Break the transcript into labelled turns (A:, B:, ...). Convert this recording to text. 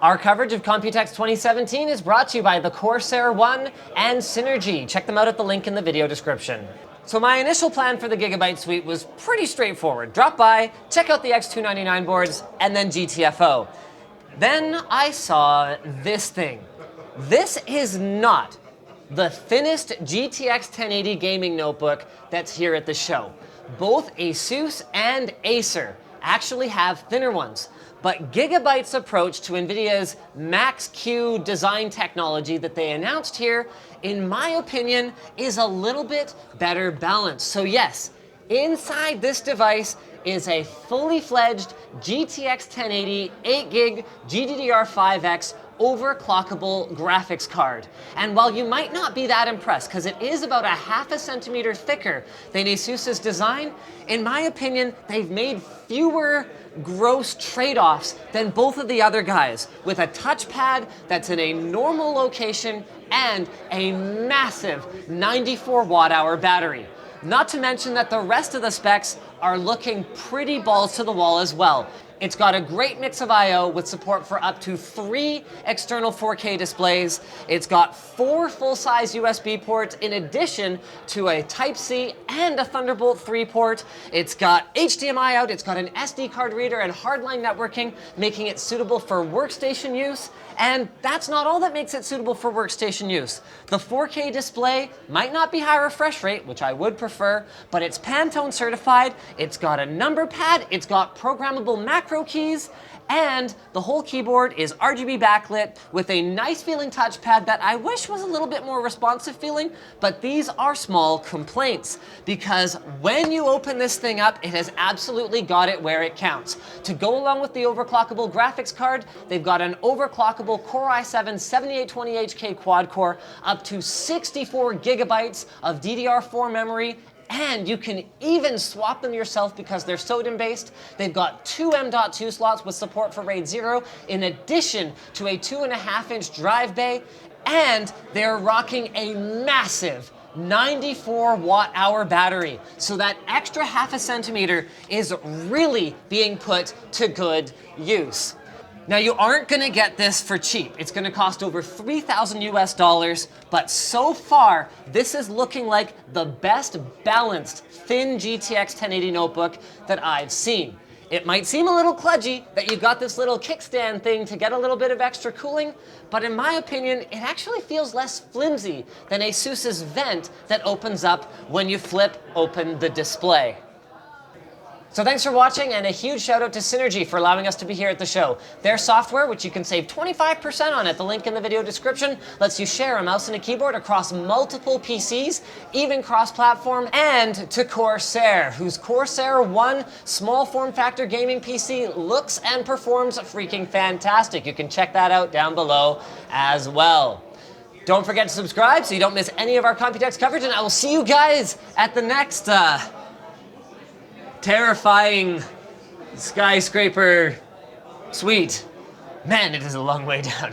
A: Our coverage of Computex 2017 is brought to you by the Corsair One and Synergy. Check them out at the link in the video description. So my initial plan for the Gigabyte suite was pretty straightforward. Drop by, check out the X299 boards, and then GTFO. Then I saw this thing. This is not the thinnest GTX 1080 gaming notebook that's here at the show. Both Asus and Acer actually have thinner ones. But Gigabyte's approach to NVIDIA's Max-Q design technology that they announced here, in my opinion, is a little bit better balanced. So yes, inside this device is a fully fledged GTX 1080 8GB GDDR5X overclockable graphics card. And while you might not be that impressed, because it is about a ½ centimeter thicker than Asus's design, in my opinion, they've made fewer gross trade-offs than both of the other guys, with a touchpad that's in a normal location and a massive 94 watt-hour battery. Not to mention that the rest of the specs are looking pretty balls to the wall as well. It's got a great mix of I/O with support for up to 3 external 4K displays. It's got 4 full-size USB ports in addition to a Type-C and a Thunderbolt 3 port. It's got HDMI out, it's got an SD card reader and hardline networking, making it suitable for workstation use. And that's not all that makes it suitable for workstation use. The 4K display might not be high refresh rate, which I would prefer, but it's Pantone certified, it's got a number pad, it's got programmable macro keys, and the whole keyboard is RGB backlit with a nice feeling touchpad that I wish was a little bit more responsive feeling, but these are small complaints because when you open this thing up, it has absolutely got it where it counts. To go along with the overclockable graphics card, they've got an overclockable Core i7 7820HK quad core, up to 64 gigabytes of DDR4 memory, and you can even swap them yourself because they're SODIMM based. They've got 2 M.2 slots with support for RAID 0, in addition to a 2.5-inch drive bay, and they're rocking a massive 94 watt-hour battery. So that extra ½ centimeter is really being put to good use. Now you aren't gonna get this for cheap. It's gonna cost over $3,000 US, but so far, this is looking like the best balanced thin GTX 1080 notebook that I've seen. It might seem a little kludgy that you got this little kickstand thing to get a little bit of extra cooling, but in my opinion, it actually feels less flimsy than Asus's vent that opens up when you flip open the display. So thanks for watching, and a huge shout out to Synergy for allowing us to be here at the show. Their software, which you can save 25% on at the link in the video description, lets you share a mouse and a keyboard across multiple PCs, even cross-platform, and to Corsair, whose Corsair One small form factor gaming PC looks and performs freaking fantastic. You can check that out down below as well. Don't forget to subscribe so you don't miss any of our Computex coverage, and I will see you guys at the next terrifying skyscraper suite. Man, it is a long way down.